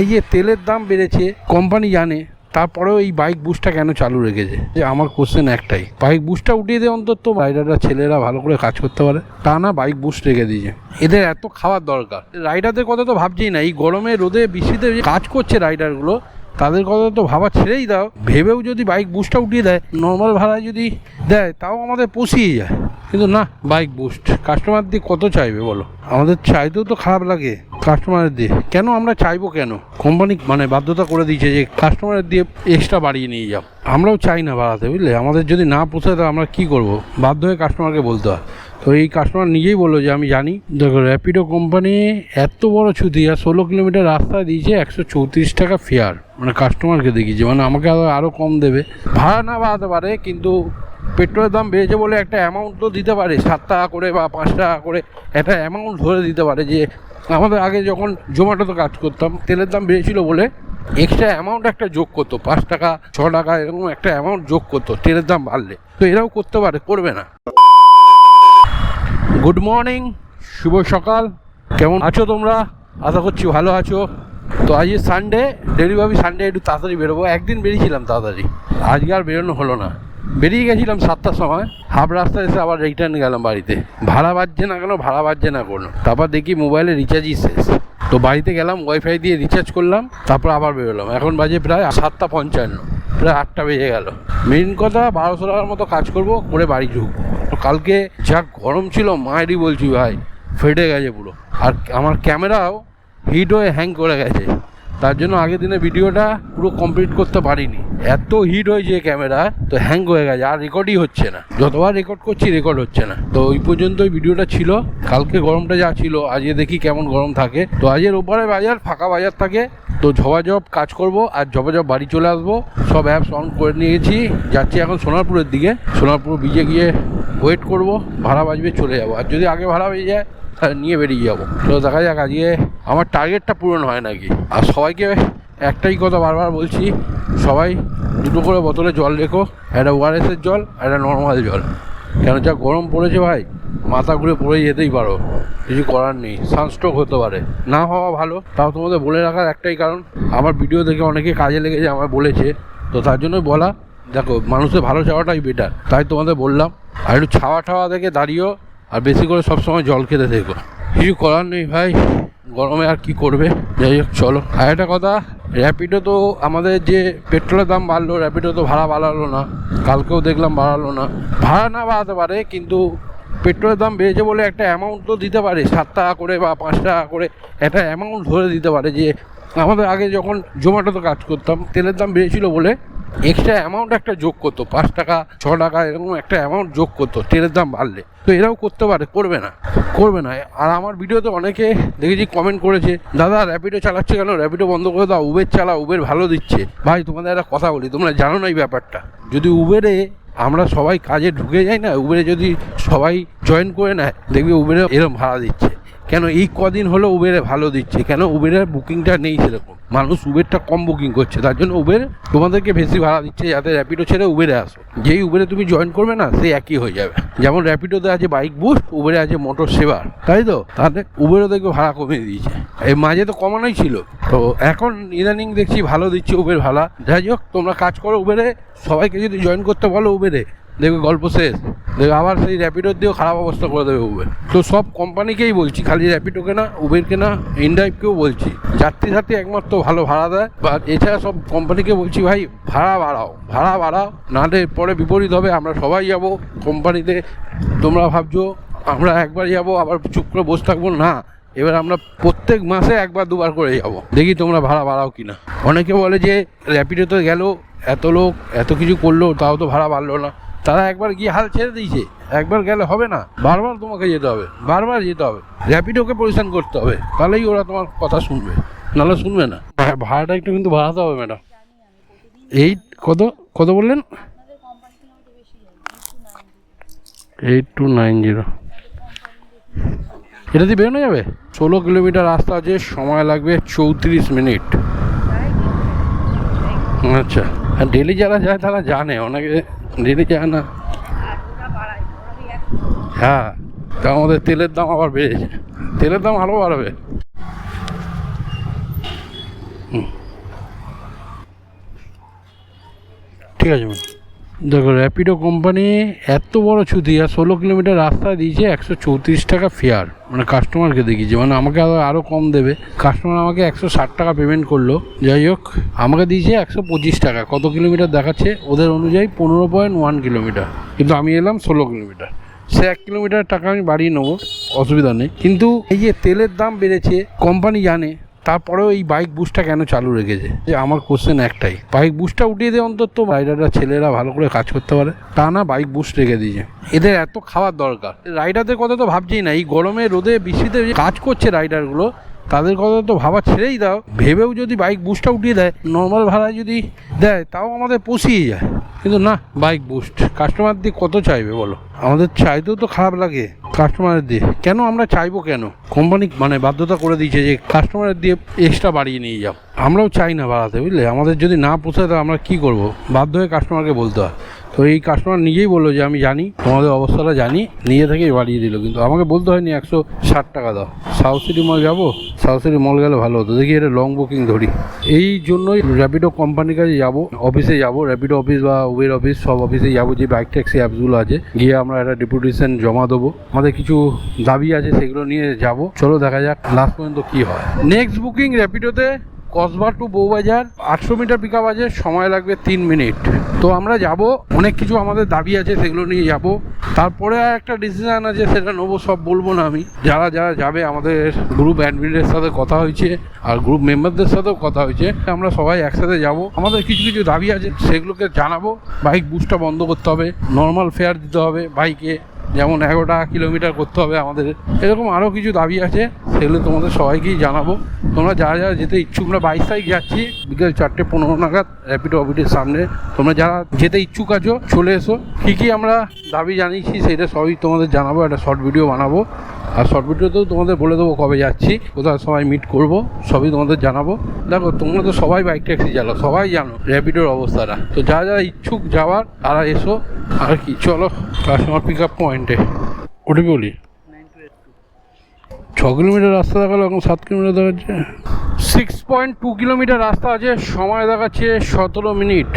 এই যে তেলের দাম বেড়েছে, কোম্পানি জানে, তারপরেও এই বাইক বুস্টটা কেন চালু রেখেছে? যে আমার কোশ্চেন একটাই, বাইক বুস্টটা উঠিয়ে দিয়ে অন্তত রাইডাররা ছেলেরা ভালো করে কাজ করতে পারে, তা না বাইক বুস্ট রেখে দিয়েছে। এদের এত খাওয়ার দরকার, রাইডারদের কথা তো ভাবছেই না। এই গরমে রোদে বৃষ্টিতে কাজ করছে রাইডারগুলো, তাদের কথা তো ভাবা ছেড়েই দাও। ভেবেও যদি বাইক বুস্টটা উঠিয়ে দেয়, নর্মাল ভাড়ায় যদি দেয়, তাও আমাদের পুষিয়ে যায়। কিন্তু না, বাইক বুস্ট কাস্টমার দিয়ে কত চাইবে বলো? আমাদের চাইতেও তো খারাপ লাগে কাস্টমারের দিয়ে। কেন আমরা চাইবো কেন? কোম্পানি মানে বাধ্যতা করে দিয়েছে যে কাস্টমারের দিয়ে এক্সট্রা বাড়িয়ে নিয়ে যাও। আমরাও চাই না বাড়াতে, বুঝলে? আমাদের যদি না পোষায় তো আমরা কী করবো? বাধ্য হয়ে কাস্টমারকে বলতে হয়। তো এই কাস্টমার নিজেই বললো যে আমি জানি। দেখো, র্যাপিডো কোম্পানি এত বড় ছুটি আর 16 কিলোমিটার রাস্তা দিয়েছে 134 টাকা ফেয়ার, মানে কাস্টমারকে দেখিয়েছে, মানে আমাকে আরও কম দেবে। ভাড়া না বাড়াতে পারে, কিন্তু পেট্রোলের দাম বেড়েছে বলে একটা অ্যামাউন্ট তো দিতে পারে, 7 টাকা করে বা 5 টাকা করে একটা অ্যামাউন্ট ধরে দিতে পারে। যে আমাদের আগে যখন জোম্যাটোতে কাজ করতাম, তেলের দাম বেড়েছিল বলে এক্সট্রা অ্যামাউন্ট একটা যোগ করতো, 5 টাকা 6 টাকা এরকম একটা অ্যামাউন্ট যোগ করতো তেলের দাম বাড়লে। তো এরাও করতে পারে, করবে না? গুড মর্নিং, শুভ সকাল। কেমন আছো তোমরা? আশা করছি ভালো আছো। তো আজকে সানডে, ডেলি ভাবি সানডে একটু তাড়াতাড়ি বেরোবো। একদিন বেরিয়েছিলাম তাড়াতাড়ি, আজকে আর বেরোনো হলো না। বেরিয়ে গেছিলাম 7টার সময়, হাফ রাস্তায় এসে আবার রিটার্ন গেলাম বাড়িতে। ভাড়া বাজছে না কেন, ভাড়া বাজছে না কোনো। তারপর দেখি মোবাইলে রিচার্জই শেষ। তো বাড়িতে গেলাম, ওয়াইফাই দিয়ে রিচার্জ করলাম, তারপর আবার বেরোলাম। এখন বাজে প্রায় 7:55, প্রায় 8টা বেজে গেল। মেন কথা, 1200 টাকার মতো কাজ করবো, করে বাড়ি ঢুকবো। কালকে যা গরম ছিল, মায়েরই বলছি ভাই, ফেটে গেছে পুরো। আর আমার ক্যামেরাও হিট হয়ে হ্যাং করে গেছে, তার জন্য আগের দিনে ভিডিওটা পুরো কমপ্লিট করতে পারিনি। এত হিট হয়েছে ক্যামেরা, তো হ্যাং হয়ে গেছে, আর রেকর্ডই হচ্ছে না। যতবার রেকর্ড করছি রেকর্ড হচ্ছে না। তো ওই পর্যন্তই ভিডিওটা ছিল। কালকে গরমটা যা ছিল, আজকে দেখি কেমন গরম থাকে। তো আজকের ওপারে বাজার, ফাঁকা বাজার থাকে, তো ঝপাঝপ কাজ করব আর ঝপাঝপ বাড়ি চলে আসবো। সব অ্যাপস অন করে নিয়েছি, যাচ্ছি এখন সোনারপুরের দিকে। সোনারপুর বিচে গিয়ে ওয়েট করব, ভাড়া বাজবে, চলে যাবো। আর যদি আগে ভাড়া পেয়ে যায় নিয়ে বেরিয়ে যাবো। তো দেখা যাক আজকে আমার টার্গেটটা পূরণ হয় নাকি। আর সবাইকে একটাই কথা বারবার বলছি, সবাই 2টো করে বোতলে জল রেখো, একটা ওআরএসের জল, একটা নর্মাল জল। কেন যা গরম পড়েছে ভাই, মাথা ঘুরে পড়ে যেতেই পারো, কিছু করার নেই। সানস্ট্রোক হতে পারে, না হওয়া ভালো। তাও তোমাদের বলে রাখার একটাই কারণ, আমার ভিডিও দেখে অনেকে কাজে লেগেছে, আমার বলেছে, তো তার জন্যই বলা। দেখো, মানুষের ভালো চাওয়াটাই বেটার, তাই তোমাদের বললাম। আর একটু ছাওয়া ঠাওয়া দেখে দাঁড়িয়েও, আর বেশি করে সবসময় জল খেতে থেকো। কিছু করার নেই ভাই, গরমে আর কি করবে। যাই হোক, চলো। আর একটা কথা, র্যাপিডো তো আমাদের যে পেট্রোলের দাম বাড়লো, র্যাপিডো তো ভাড়া বাড়ালো না। কালকেও দেখলাম বাড়ালো না। ভাড়া না বাড়াতে পারে, কিন্তু পেট্রোলের দাম বেড়েছে বলে একটা অ্যামাউন্ট তো দিতে পারে, 7 টাকা করে বা 5 টাকা করে একটা অ্যামাউন্ট ধরে দিতে পারে। যে আমাদের আগে যখন জোম্যাটোতে কাজ করতাম, তেলের দাম বেড়েছিল বলে এক্সট্রা অ্যামাউন্ট একটা যোগ করতো, 5 টাকা 6 টাকা এরকম একটা অ্যামাউন্ট যোগ করতো তেলের দাম বাড়লে। তো এরাও করতে পারে, করবে না? করবে না। আর আমার ভিডিওতে অনেকে দেখেছি কমেন্ট করেছে, দাদা র্যাপিডো চালাচ্ছে কেন, র্যাপিডো বন্ধ করে দাও, উবের চালাও, উবের ভালো দিচ্ছে। ভাই, তোমাদের একটা কথা বলি, তোমরা জানো না এই ব্যাপারটা। যদি উবেরে আমরা সবাই কাজে ঢুকে যাই না, উবেরে যদি সবাই জয়েন করে নেয়, দেখবি উবেরে এরকম ভাড়া দিচ্ছে। কেন এই কদিন হলো উবেরে ভালো দিচ্ছে? কেন উবেরের বুকিংটা নেই সেরকম, মানুষ উবেরটা কম বুকিং করছে, তার জন্য উবের তোমাদেরকে বেশি ভাড়া দিচ্ছে, যাতে র্যাপিডো ছেড়ে উবেরে আসো। যেই উবেরে তুমি জয়েন করবে না, সে একই হয়ে যাবে। যেমন র্যাপিডোতে আছে বাইক বুস্ট, উবেরে আছে মোটর সেবার, তাই তো? তাহলে উবেরও দেখবে ভাড়া কমিয়ে দিয়েছে। এই মাঝে তো কমানোই ছিল, তো এখন ইদানিং দেখছি ভালো দিচ্ছে উবের ভাড়া। যাই হোক, তোমরা কাজ করো উবেরে, সবাইকে যদি জয়েন করতে বলো উবেরে, দেখবে গল্প শেষ। দেখবে আবার সেই র্যাপিডোর দিয়েও খারাপ অবস্থা করে দেবে উবের। তো সব কোম্পানিকেই বলছি, খালি র্যাপিডোকে না, উবেরকে না, ইনড্রাইভকেও বলছি, যাত্রী সাথী একমাত্র ভালো ভাড়া দেয়। বা এছাড়া সব কোম্পানিকে বলছি, ভাই ভাড়া বাড়াও, ভাড়া বাড়াও, নাহলে পরে বিপরীত হবে। আমরা সবাই যাব কোম্পানিতে। তোমরা ভাবছো আমরা একবার যাবো আবার চুপ করে বসে থাকবো, না। এবার আমরা প্রত্যেক মাসে 1বার 2বার করে যাব। দেখি তোমরা ভাড়া বাড়াও কিনা। অনেকে বলে যে র্যাপিডোতে গেল, এত লোক এত কিছু করলো, তাও তো ভাড়া বাড়লো না। তারা একবার গিয়ে হাল ছেড়ে দিয়েছে, একবার গেলে হবে না, বারবার তোমাকে যেতে হবে, বারবার যেতে হবে, র্যাপিডোকে পরিশান করতে হবে, তাহলেই ওরা তোমার কথা শুনবে, নাহলে শুনবে না। ভাড়াটা একটু কিন্তু বাড়াতে হবে ম্যাডাম। এই কত কত বললেন? 8290। এটা দিয়ে বেরোনো যাবে? 16 কিলোমিটার রাস্তা আছে, সময় লাগবে 34 মিনিট। আচ্ছা, আর ডেলি যারা যায় তারা জানে, অনেকে ডেলি যায় না। হ্যাঁ, তা আমাদের তেলের দাম আবার বেড়েছে, তেলের দাম আরও বাড়বে। ঠিক আছে ম্যাম। দেখো র্যাপিডো কোম্পানি এত বড় ছুটি আর 16 কিলোমিটার রাস্তা দিয়েছে 134 টাকা ফেয়ার, মানে কাস্টমারকে দেখিয়েছে, মানে আমাকে আরও কম দেবে। কাস্টমার আমাকে 160 টাকা পেমেন্ট করলো, যাই হোক আমাকে দিয়েছে 125 টাকা। কত কিলোমিটার দেখাচ্ছে ওদের অনুযায়ী 15.1 কিলোমিটার, কিন্তু আমি এলাম 16 কিলোমিটার। সে 1 কিলোমিটার টাকা আমি বাড়িয়ে নেবো, অসুবিধা নেই। কিন্তু এই যে তেলের দাম বেড়েছে কোম্পানি জানে, তারপরেও এই বাইক বুস্টটা কেন চালু রেখেছে? যে আমার কোশ্চেন একটাই, বাইক বুস্টটা উঠিয়ে দিয়ে অন্তত রাইডাররা ছেলেরা ভালো করে কাজ করতে পারে, তা না বাইক বুস্ট রেখে দিয়েছে। এদের এত খাওয়ার দরকার, রাইডারদের কথা তো ভাবছেই না। এই গরমে রোদে বৃষ্টিতে কাজ করছে রাইডারগুলো, তাদের কথা তো ভাবা ছেড়েই দাও। ভেবেও যদি বাইক বুস্টটা উঠিয়ে দেয়, নর্মাল ভাড়ায় যদি দেয়, তাও আমাদের পুষিয়ে যায়। কিন্তু না, বাইক বুস্ট কাস্টমার দিয়ে কত চাইবে বলো? আমাদের চাইতেও তো খারাপ লাগে কাস্টমারের দিয়ে। কেন আমরা চাইবো কেন? কোম্পানি মানে বাধ্যতা করে দিয়েছে যে কাস্টমারের দিয়ে এক্সট্রা বাড়িয়ে নিয়ে যাও। আমরাও চাই না বাড়াতে, বুঝলে? আমাদের যদি না পোষায় তো আমরা কী করবো? বাধ্য হয়ে কাস্টমারকে বলতে হয়। তো এই কাস্টমার নিজেই বললো যে আমি জানি তোমাদের অবস্থাটা জানি, নিজে থেকেই বাড়িয়ে দিল, কিন্তু আমাকে বলতে হয়নি 160 টাকা দাও। সাউথ সিটি মল যাবো, সাউথ সিটি মল গেলে ভালো হতো। দেখি এটা লং বুকিং ধরি। এই জন্যই র্যাপিডো কোম্পানির কাছে যাবো, অফিসে যাবো, র্যাপিডো অফিস বা উবের অফিস, সব অফিসে যাবো, যে বাইক ট্যাক্সি অ্যাপসগুলো আছে, গিয়ে আমরা একটা ডেপুটেশন জমা দেবো। আমাদের কিছু দাবি আছে, সেগুলো নিয়ে যাব। চলো দেখা যাক লাস্ট পর্যন্ত কী হয়। নেক্সট বুকিং র্যাপিডোতে Kasba to Bowbazar, 800 metre pickup আছে, সময় লাগবে 3 মিনিট। তো আমরা যাব, অনেক কিছু আমাদের দাবি আছে, সেগুলো নিয়ে যাব। তারপরে আর একটা ডিসিশান আছে, সেটা নেবো, সব বলবো না আমি। যারা যারা যাবে, আমাদের গ্রুপ অ্যাডমিনের সাথে কথা হয়েছে আর গ্রুপ মেম্বারদের সাথেও কথা হয়েছে, আমরা সবাই একসাথে যাব। আমাদের কিছু কিছু দাবি আছে, সেগুলোকে জানাবো। বাইক বুস্টটা বন্ধ করতে হবে, নর্মাল ফেয়ার দিতে হবে বাইকে, যেমন 11 টাকা কিলোমিটার করতে হবে আমাদের। এরকম আরও কিছু দাবি আছে, সেগুলো তোমাদের সবাইকেই জানাবো। তোমরা যারা যারা যেতে ইচ্ছুক, আমরা 22 তারিখ যাচ্ছি বিকেল 4:15 নাগাদ র্যাপিডো অফিসের সামনে। তোমরা যারা যেতে ইচ্ছুক আছো চলে এসো। কী কী আমরা দাবি জানিয়েছি সেটা সবই তোমাদের জানাবো, একটা শর্ট ভিডিও বানাবো। আর শর্ট ভিডিওতেও তোমাদের বলে দেবো কবে যাচ্ছি, কোথায় সবাই মিট করবো, সবই তোমাদের জানাবো। দেখো তোমরা তো সবাই বাইক ট্যাক্সি চালাও, সবাই জানো র্যাপিডোর অবস্থাটা। তো যারা যারা ইচ্ছুক যাওয়ার তারা এসো। আর কি, চলো কাস্টমার পিক আপ পয়েন্টে ওটা বলি। 6 কিলোমিটার রাস্তা দেখালো, এখন 7 কিলোমিটার দেখাচ্ছে। 6.2 কিলোমিটার রাস্তা আছে, সময় দেখাচ্ছে 17 মিনিট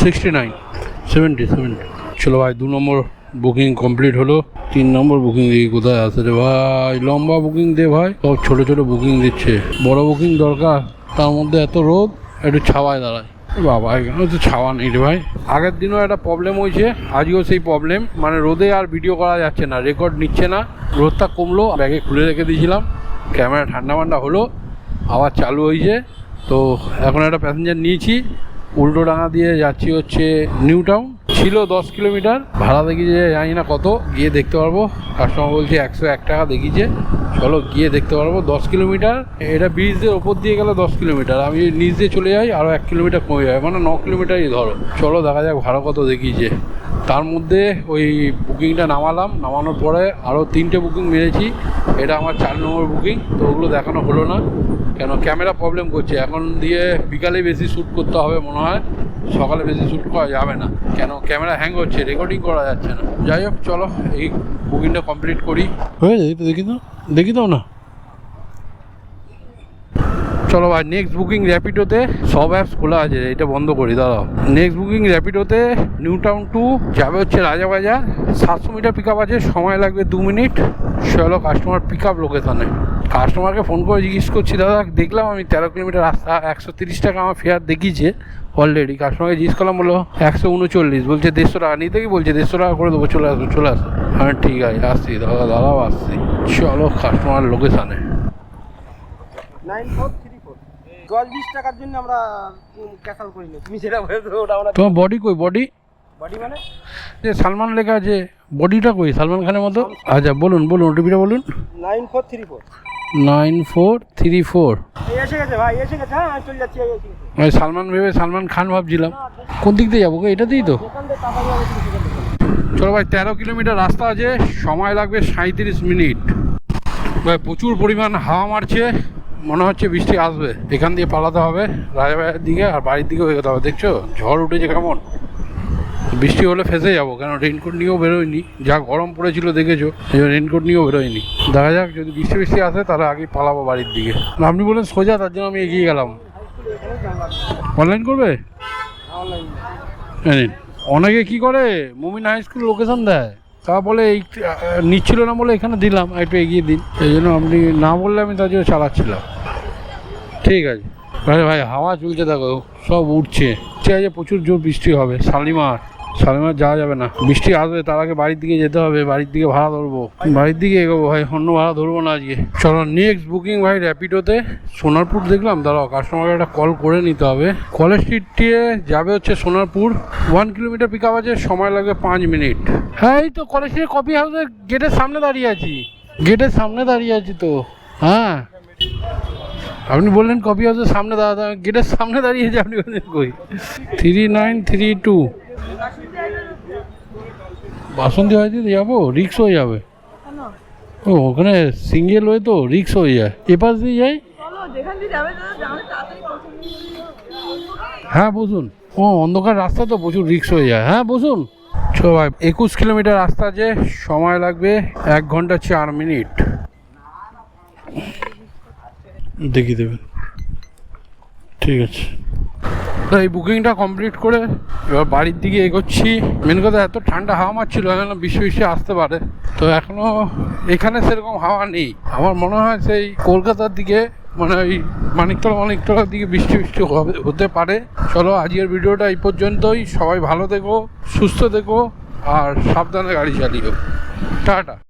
70। চলো ভাই, 2 নম্বর বুকিং কমপ্লিট হলো। 3 নম্বর বুকিং দিয়ে কোথায় আসে রে ভাই? লম্বা বুকিং দে ভাই, সব ছোটো ছোটো বুকিং দিচ্ছে। বড় বুকিং দরকার, তার মধ্যে এত রোদ, একটু ছাওয়ায় দাঁড়ায়। বাবা এখানে তো ছাওয়া নেই রে ভাই। আগের দিনও একটা প্রবলেম হয়েছে, আজকেও সেই প্রবলেম, মানে রোদে আর ভিডিও করা যাচ্ছে না, রেকর্ড নিচ্ছে না। রোদটা কমলো, ব্যাগে খুলে রেখে দিয়েছিলাম, ক্যামেরা ঠান্ডা মান্ডা হলো, আবার চালু হয়েছে। তো এখন একটা প্যাসেঞ্জার নিয়েছি, উল্টোডাঙা দিয়ে যাচ্ছি হচ্ছে নিউ টাউন। ছিল 10 কিলোমিটার, ভাড়া দেখিয়েছে জানি না কত, গিয়ে দেখতে পারবো। কাস্টমার বলছে 101 টাকা দেখিয়েছে, চলো গিয়ে দেখতে পারবো। 10 কিলোমিটার, এটা ব্রিজের ওপর দিয়ে গেলে 10 কিলোমিটার, আমি নিচ দিয়ে চলে যাই আরও 1 কিলোমিটার কমে যাবে, মানে 9 কিলোমিটারই ধরো। চলো দেখা যাক ভাড়া কত দেখিয়েছে। তার মধ্যে ওই বুকিংটা নামালাম, নামানোর পরে আরও 3টে বুকিং মেরেছি, এটা আমার 4 নম্বর বুকিং। তো ওগুলো দেখানো হলো না, কেন ক্যামেরা প্রবলেম করছে। এখন দিয়ে বিকালে বেশি শ্যুট করতে হবে মনে হয়, সকালে বেশি শ্যুট করা যাবে না, কেন ক্যামেরা হ্যাং হচ্ছে, রেকর্ডিং করা যাচ্ছে না। যাই হোক চলো এই বুকিংটা কমপ্লিট করি। হয়ে যাই তো, দেখি দাও না। চলো ভাই, নেক্সট বুকিং র্যাপিডোতে, সব অ্যাপস খোলা আছে, এটা বন্ধ করি দাঁড়াও। নেক্সট বুকিং র্যাপিডোতে নিউ টাউন টু যাবে হচ্ছে রাজাবাজার, 700 মিটার পিক আপ আছে, সময় লাগবে 2 মিনিট। চলো কাস্টমার পিক আপ লোকেশনে। কাস্টমারকে ফোন করে জিজ্ঞেস করছি, দাদা দেখলাম আমি 13 কিলোমিটার রাস্তা, 130 টাকা আমার ফেয়ার দেখিয়েছে অলরেডি। কাস্টমারকে জিজ্ঞেস করলাম, বললো 139, বলছে 150 টাকা নিতে, কি বলছে 150 টাকা করে দেবো, চলে আসো। হ্যাঁ ঠিক আছে, আসছি দাদাও আসছি। চলো কাস্টমার লোকেশানে। 9434 10-20 টাকার জন্য আমরা ক্যান্সেল করিনি, তুমি যেটা বলেছো ওটা আমরা। তোমার বডি কই? বডি মানে যে সালমান লেখা আছে, বডিটা কই? সালমান খানের মতো। আচ্ছা বলুন ওটিপিটা বলুন। 9434 এই এসে গেছে ভাই, এসে গেছে। হ্যাঁ চলে যাচ্ছি, আমি সালমান ভেবে সালমান খান ভাবছিলাম। কোন দিক দিয়ে যাবো গো? এটাতেই তো। চলো ভাই, 13 কিলোমিটার রাস্তা আছে, সময় লাগবে 37 মিনিট। ভাই প্রচুর পরিমাণ হাওয়া মারছে, মনে হচ্ছে বৃষ্টি আসবে। এখান দিয়ে পালাতে হবে রাজাবাজারের দিকে, আর বাড়ির দিকেও এগোতে হবে। দেখছো ঝড় উঠেছে কেমন, বৃষ্টি হলে ফেসে যাবো, কেন রেইনকোট নিয়েও বেরোয়নি, যা গরম পড়েছিল দেখেছো, এই রেইনকোট নিয়েও বেরোয়নি। দেখা যাক যদি বৃষ্টি আসে তাহলে আগে পালাবো বাড়ির দিকে। আপনি বলেন সোজা, তার জন্য আমি এগিয়ে গেলাম। কেমন লাগবে। অনলাইন করবে? অনলাইন এই নিন। অনেকে কি করে মুমিন হাই স্কুল লোকেশন দেয়, তা বলে এই নিচ্ছিল না বলে এখানে দিলাম, একটু এগিয়ে দিন, এই জন্য আপনি না বললে আমি তার জন্য চালাচ্ছিলাম। ঠিক আছে ভাই, ভাই হাওয়া চলছে দেখো, সব উঠছে। ঠিক আছে, প্রচুর জোর বৃষ্টি হবে। শালিমার যাওয়া যাবে না, বৃষ্টি আসবে, তার আগে বাড়ির দিকে যেতে হবে, বাড়ির দিকে ভাড়া ধরবো, বাড়ির দিকে এগোবো ভাই, অন্য ভাড়া ধরবো না আজকে। চলো নেক্সট বুকিং ভাই র্যাপিডোতে সোনারপুর দেখলাম, দাঁড়াও কাস্টমারকে একটা কল করে নিতে হবে। কলেজ স্ট্রিট দিয়ে যাবে হচ্ছে সোনারপুর, 1 কিলোমিটার পিক আপ আছে, সময় লাগবে 5 মিনিট। হ্যাঁ এই তো কলেজ স্ট্রিট কফি হাউসের গেটের সামনে দাঁড়িয়ে আছি, গেটের সামনে দাঁড়িয়ে আছি তো। হ্যাঁ আপনি বললেন কফি হাউসের সামনে দাঁড়াতে, গেটের সামনে দাঁড়িয়েছি, আপনি বললেন কই? 3932 বাসন্তী হয়তো যাবো, রিক্স হয়ে যাবে। ও ওখানে সিঙ্গেল হয়ে তো রিক্স হয়ে যায়, এপাশ দিয়ে যাই। হ্যাঁ বসুন, ও অন্ধকার রাস্তা তো প্রচুর রিক্স হয়ে যায়। হ্যাঁ বসুন। চলো ভাই, 21 কিলোমিটার রাস্তা আছে, সময় লাগবে 1 ঘন্টা 4 মিনিট। দেখিয়ে দেবেন, ঠিক আছে। তো এই বুকিংটা কমপ্লিট করে এবার বাড়ির দিকে এগোচ্ছি। মেন কথা এত ঠান্ডা হাওয়া মারছিল, এখন বৃষ্টি আসতে পারে, তো এখনও এখানে সেরকম হাওয়া নেই। আমার মনে হয় সেই কলকাতার দিকে, মানে ওই মানিকতলার দিকে বৃষ্টি হতে পারে। চলো আজকের ভিডিওটা এই পর্যন্তই। সবাই ভালো থেকো, সুস্থ থেকো, আর সাবধানে গাড়ি চালিও। টাটা।